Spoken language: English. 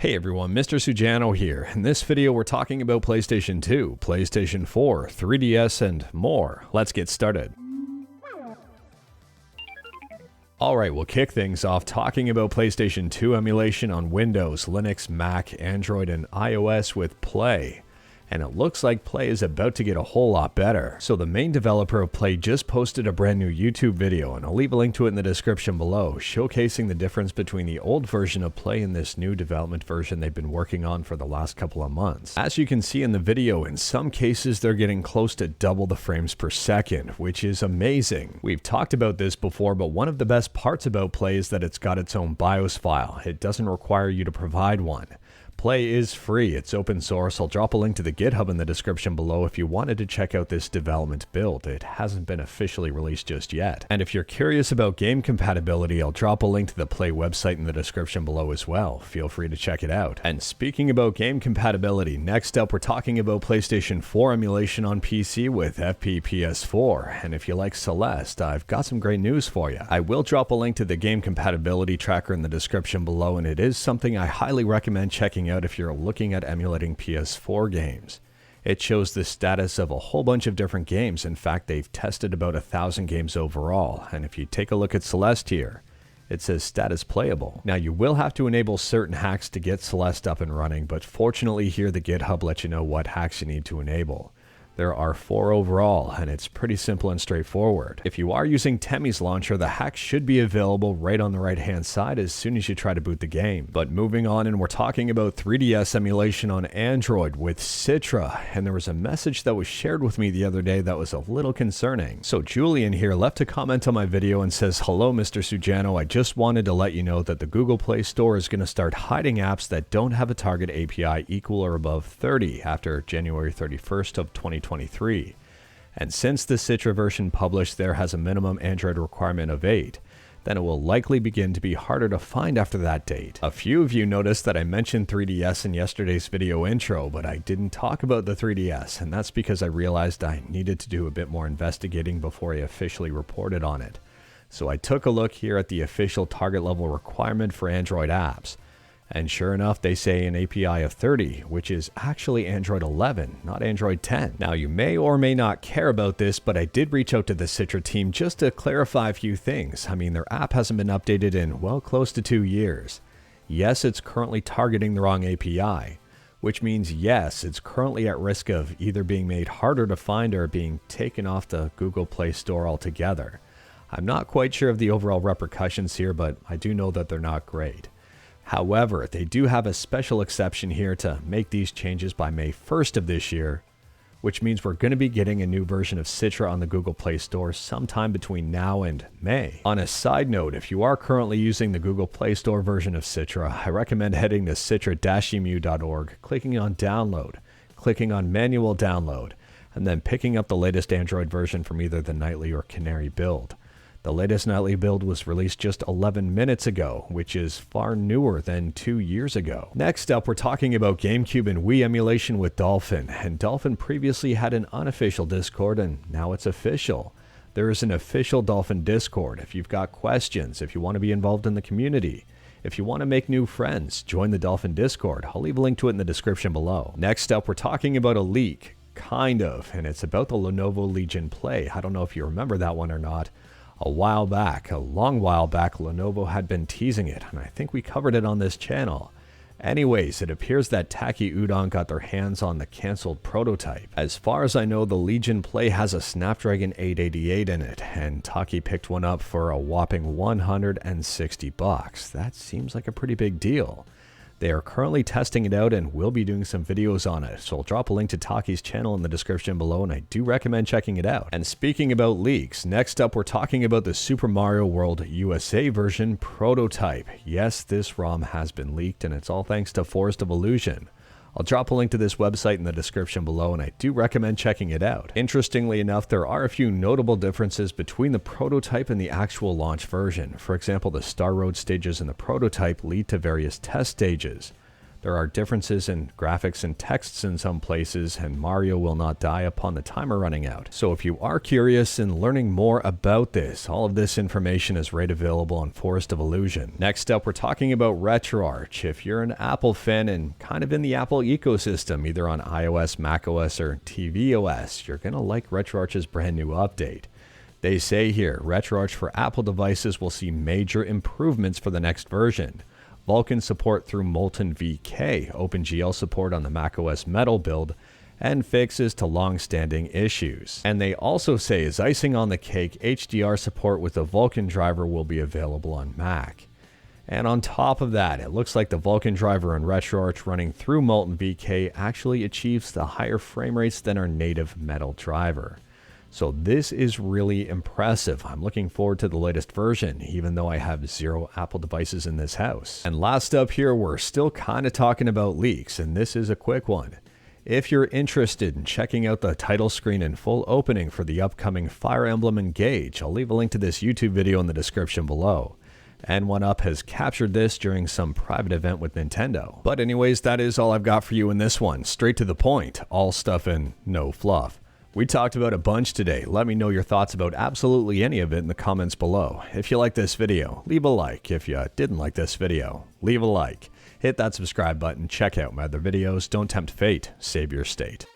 Hey everyone, Mr. Sujano here. In this video we're talking about PlayStation 2, PlayStation 4, 3DS and more. Let's get started. Alright, we'll kick things off talking about PlayStation 2 emulation on Windows, Linux, Mac, Android and iOS with Play. And it looks like Play is about to get a whole lot better. So the main developer of Play just posted a brand new YouTube video, and I'll leave a link to it in the description below, showcasing the difference between the old version of Play and this new development version they've been working on for the last couple of months. As you can see in the video, in some cases they're getting close to double the frames per second, which is amazing. We've talked about this before, but one of the best parts about Play is that it's got its own BIOS file. It doesn't require you to provide one. Play is free, it's open source. I'll drop a link to the GitHub in the description below if you wanted to check out this development build. It hasn't been officially released just yet. And if you're curious about game compatibility, I'll drop a link to the Play website in the description below as well. Feel free to check it out. And speaking about game compatibility, next up we're talking about PlayStation 4 emulation on PC with FP PS4. And if you like Celeste, I've got some great news for you. I will drop a link to the game compatibility tracker in the description below, and it is something I highly recommend checking out if you're looking at emulating PS4 games. It shows the status of a whole bunch of different games. In fact, they've tested about 1,000 games overall, and if you take a look at Celeste here, it says status playable. Now you will have to enable certain hacks to get Celeste up and running, but fortunately here the GitHub lets you know what hacks you need to enable. There are 4 overall, and it's pretty simple and straightforward. If you are using Temmie's launcher, the hack should be available right on the right hand side as soon as you try to boot the game. But moving on, and we're talking about 3DS emulation on Android with Citra, and there was a message that was shared with me the other day that was a little concerning. So Julian here left a comment on my video and says, "Hello Mr. Sujano, I just wanted to let you know that the Google Play Store is going to start hiding apps that don't have a target API equal or above 30 after January 31st of 2023. And since the Citra version published there has a minimum Android requirement of 8, then it will likely begin to be harder to find after that date." A few of you noticed that I mentioned 3DS in yesterday's video intro, but I didn't talk about the 3DS, and that's because I realized I needed to do a bit more investigating before I officially reported on it. So I took a look here at the official target level requirement for Android apps. And sure enough, they say an API of 30, which is actually Android 11, not Android 10. Now, you may or may not care about this, but I did reach out to the Citra team just to clarify a few things. I mean, their app hasn't been updated in, well, close to 2 years. Yes, it's currently targeting the wrong API, which means yes, it's currently at risk of either being made harder to find or being taken off the Google Play Store altogether. I'm not quite sure of the overall repercussions here, but I do know that they're not great. However, they do have a special exception here to make these changes by May 1st of this year, which means we're going to be getting a new version of Citra on the Google Play Store sometime between now and May. On a side note, if you are currently using the Google Play Store version of Citra, I recommend heading to citra-emu.org, clicking on Download, clicking on Manual Download, and then picking up the latest Android version from either the Nightly or Canary build. The latest Nightly build was released just 11 minutes ago, which is far newer than 2 years ago. Next up, we're talking about GameCube and Wii emulation with Dolphin, and Dolphin previously had an unofficial Discord, and now it's official. There is an official Dolphin Discord. If you've got questions, if you want to be involved in the community, if you want to make new friends, join the Dolphin Discord. I'll leave a link to it in the description below. Next up, we're talking about a leak, kind of, and it's about the Lenovo Legion Play. I don't know if you remember that one or not. A while back, a long while back, Lenovo had been teasing it, and I think we covered it on this channel. Anyways, it appears that Taki Udon got their hands on the cancelled prototype. As far as I know, the Legion Play has a Snapdragon 888 in it, and Taki picked one up for a whopping $160. That seems like a pretty big deal. They are currently testing it out and will be doing some videos on it, so I'll drop a link to Taki's channel in the description below, and I do recommend checking it out. And speaking about leaks, next up we're talking about the Super Mario World USA version prototype. Yes, this ROM has been leaked, and it's all thanks to Forest of Illusion. I'll drop a link to this website in the description below, and I do recommend checking it out. Interestingly enough, there are a few notable differences between the prototype and the actual launch version. For example, the Star Road stages in the prototype lead to various test stages. There are differences in graphics and texts in some places, and Mario will not die upon the timer running out. So if you are curious in learning more about this, all of this information is right available on Forest of Illusion. Next up, we're talking about RetroArch. If you're an Apple fan and kind of in the Apple ecosystem, either on iOS, macOS, or tvOS, you're going to like RetroArch's brand new update. They say here, RetroArch for Apple devices will see major improvements for the next version. Vulkan support through Molten VK, OpenGL support on the macOS Metal build, and fixes to long-standing issues. And they also say, as icing on the cake, HDR support with the Vulkan driver will be available on Mac. And on top of that, it looks like the Vulkan driver in RetroArch running through Molten VK actually achieves the higher frame rates than our native Metal driver. So this is really impressive. I'm looking forward to the latest version, even though I have 0 Apple devices in this house. And last up here, we're still kind of talking about leaks, and this is a quick one. If you're interested in checking out the title screen and full opening for the upcoming Fire Emblem Engage, I'll leave a link to this YouTube video in the description below. N1UP has captured this during some private event with Nintendo. But anyways, that is all I've got for you in this one. Straight to the point, all stuff and no fluff. We talked about a bunch today. Let me know your thoughts about absolutely any of it in the comments below. If you like this video, leave a like. If you didn't like this video, leave a like. Hit that subscribe button, check out my other videos. Don't tempt fate, save your state.